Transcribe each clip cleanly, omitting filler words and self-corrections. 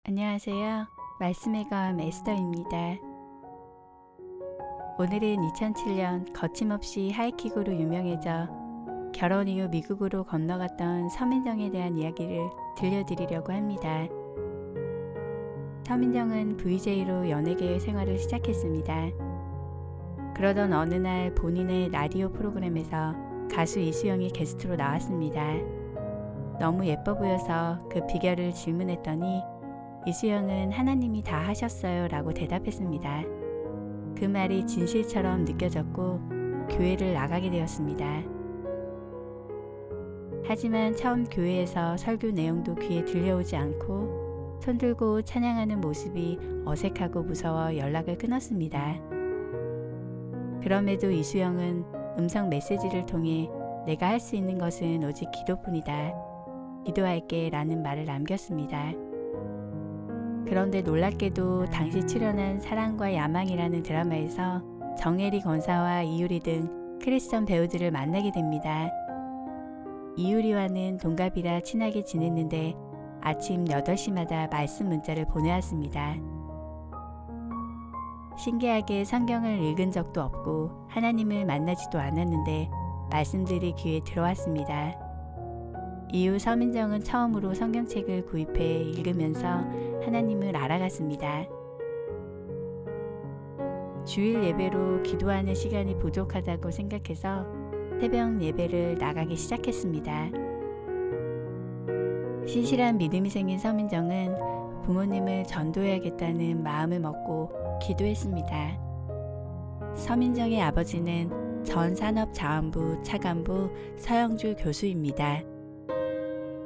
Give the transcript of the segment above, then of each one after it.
안녕하세요. 말씀의 검 에스더입니다. 오늘은 2007년 거침없이 하이킥으로 유명해져 결혼 이후 미국으로 건너갔던 서민정에 대한 이야기를 들려드리려고 합니다. 서민정은 VJ로 연예계 생활을 시작했습니다. 그러던 어느 날 본인의 라디오 프로그램에서 가수 이수영이 게스트로 나왔습니다. 너무 예뻐 보여서 그 비결을 질문했더니 이수영은 하나님이 다 하셨어요 라고 대답했습니다. 그 말이 진실처럼 느껴졌고 교회를 나가게 되었습니다. 하지만 처음 교회에서 설교 내용도 귀에 들려오지 않고 손들고 찬양하는 모습이 어색하고 무서워 연락을 끊었습니다. 그럼에도 이수영은 음성 메시지를 통해 내가 할 수 있는 것은 오직 기도뿐이다. 기도할게 라는 말을 남겼습니다. 그런데 놀랍게도 당시 출연한 사랑과 야망이라는 드라마에서 정혜리 권사와 이유리 등 크리스천 배우들을 만나게 됩니다. 이유리와는 동갑이라 친하게 지냈는데 아침 8시마다 말씀 문자를 보내왔습니다. 신기하게 성경을 읽은 적도 없고 하나님을 만나지도 않았는데 말씀들이 귀에 들어왔습니다. 이후 서민정은 처음으로 성경책을 구입해 읽으면서 하나님을 알아갔습니다. 주일 예배로 기도하는 시간이 부족하다고 생각해서 새벽 예배를 나가기 시작했습니다. 신실한 믿음이 생긴 서민정은 부모님을 전도해야겠다는 마음을 먹고 기도했습니다. 서민정의 아버지는 전 산업자원부 차관부 서영주 교수입니다.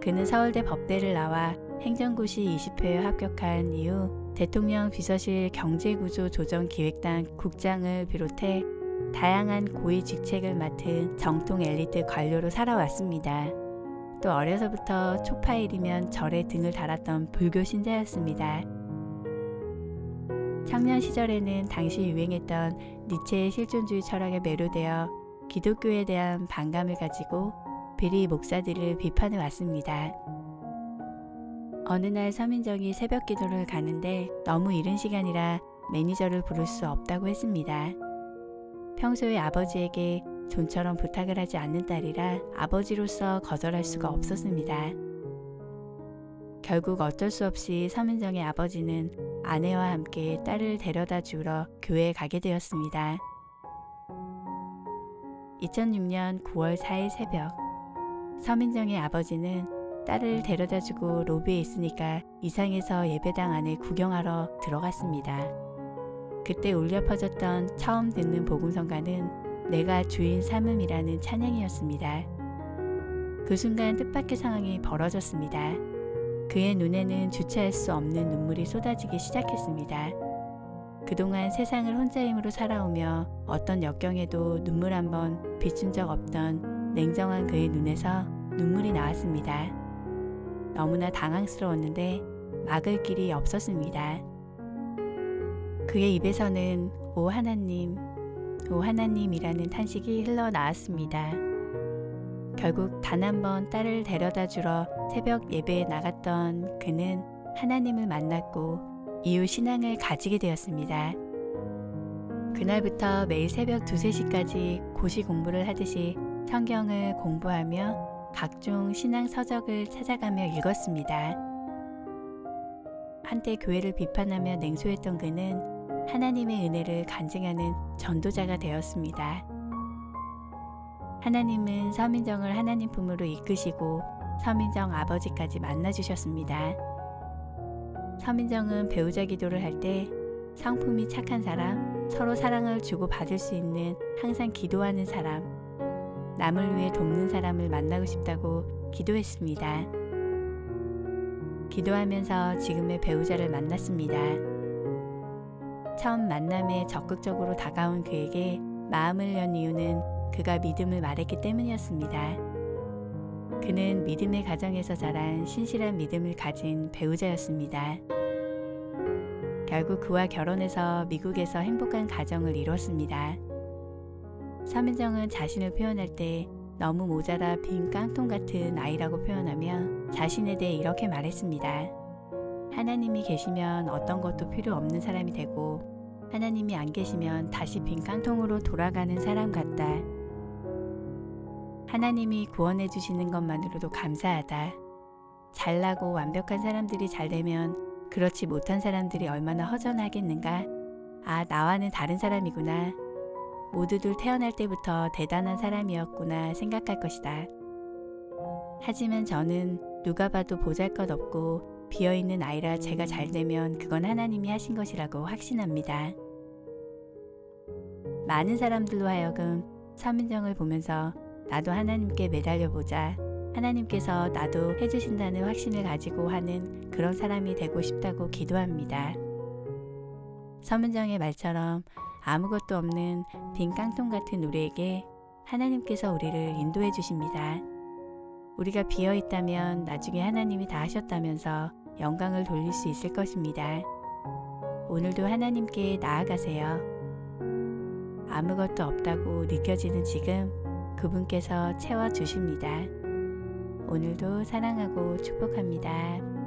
그는 서울대 법대를 나와 행정고시 20회에 합격한 이후 대통령 비서실 경제구조조정기획단 국장을 비롯해 다양한 고위 직책을 맡은 정통 엘리트 관료로 살아왔습니다. 또 어려서부터 초파일이면 절에 등을 달았던 불교 신자였습니다. 청년 시절에는 당시 유행했던 니체의 실존주의 철학에 매료되어 기독교에 대한 반감을 가지고 비리 목사들을 비판해 왔습니다. 어느 날 서민정이 새벽 기도를 가는데 너무 이른 시간이라 매니저를 부를 수 없다고 했습니다. 평소에 아버지에게 좀처럼 부탁을 하지 않는 딸이라 아버지로서 거절할 수가 없었습니다. 결국 어쩔 수 없이 서민정의 아버지는 아내와 함께 딸을 데려다 주러 교회에 가게 되었습니다. 2006년 9월 4일 새벽, 서민정의 아버지는 딸을 데려다주고 로비에 있으니까 이상해서 예배당 안에 구경하러 들어갔습니다. 그때 울려 퍼졌던 처음 듣는 복음성가는 내가 주인 삼음이라는 찬양이었습니다. 그 순간 뜻밖의 상황이 벌어졌습니다. 그의 눈에는 주체할 수 없는 눈물이 쏟아지기 시작했습니다. 그동안 세상을 혼자 힘으로 살아오며 어떤 역경에도 눈물 한 번 비춘 적 없던 냉정한 그의 눈에서 눈물이 나왔습니다. 너무나 당황스러웠는데 막을 길이 없었습니다. 그의 입에서는 오 하나님, 오 하나님이라는 탄식이 흘러나왔습니다. 결국 단 한 번 딸을 데려다 주러 새벽 예배에 나갔던 그는 하나님을 만났고 이후 신앙을 가지게 되었습니다. 그날부터 매일 새벽 2, 3시까지 고시 공부를 하듯이 성경을 공부하며 각종 신앙 서적을 찾아가며 읽었습니다. 한때 교회를 비판하며 냉소했던 그는 하나님의 은혜를 간증하는 전도자가 되었습니다. 하나님은 서민정을 하나님 품으로 이끄시고 서민정 아버지까지 만나주셨습니다. 서민정은 배우자 기도를 할 때 성품이 착한 사람, 서로 사랑을 주고받을 수 있는 항상 기도하는 사람, 남을 위해 돕는 사람을 만나고 싶다고 기도했습니다. 기도하면서 지금의 배우자를 만났습니다. 처음 만남에 적극적으로 다가온 그에게 마음을 연 이유는 그가 믿음을 말했기 때문이었습니다. 그는 믿음의 가정에서 자란 신실한 믿음을 가진 배우자였습니다. 결국 그와 결혼해서 미국에서 행복한 가정을 이뤘습니다. 서민정은 자신을 표현할 때 너무 모자라 빈 깡통 같은 아이라고 표현하며 자신에 대해 이렇게 말했습니다. 하나님이 계시면 어떤 것도 필요 없는 사람이 되고 하나님이 안 계시면 다시 빈 깡통으로 돌아가는 사람 같다. 하나님이 구원해 주시는 것만으로도 감사하다. 잘나고 완벽한 사람들이 잘 되면 그렇지 못한 사람들이 얼마나 허전하겠는가. 아, 나와는 다른 사람이구나. 모두들 태어날 때부터 대단한 사람이었구나 생각할 것이다. 하지만 저는 누가 봐도 보잘것없고 비어있는 아이라 제가 잘 되면 그건 하나님이 하신 것이라고 확신합니다. 많은 사람들로 하여금 서민정을 보면서 나도 하나님께 매달려보자. 하나님께서 나도 해주신다는 확신을 가지고 하는 그런 사람이 되고 싶다고 기도합니다. 서문정의 말처럼 아무것도 없는 빈 깡통 같은 우리에게 하나님께서 우리를 인도해 주십니다. 우리가 비어 있다면 나중에 하나님이 다 하셨다면서 영광을 돌릴 수 있을 것입니다. 오늘도 하나님께 나아가세요. 아무것도 없다고 느껴지는 지금 그분께서 채워주십니다. 오늘도 사랑하고 축복합니다.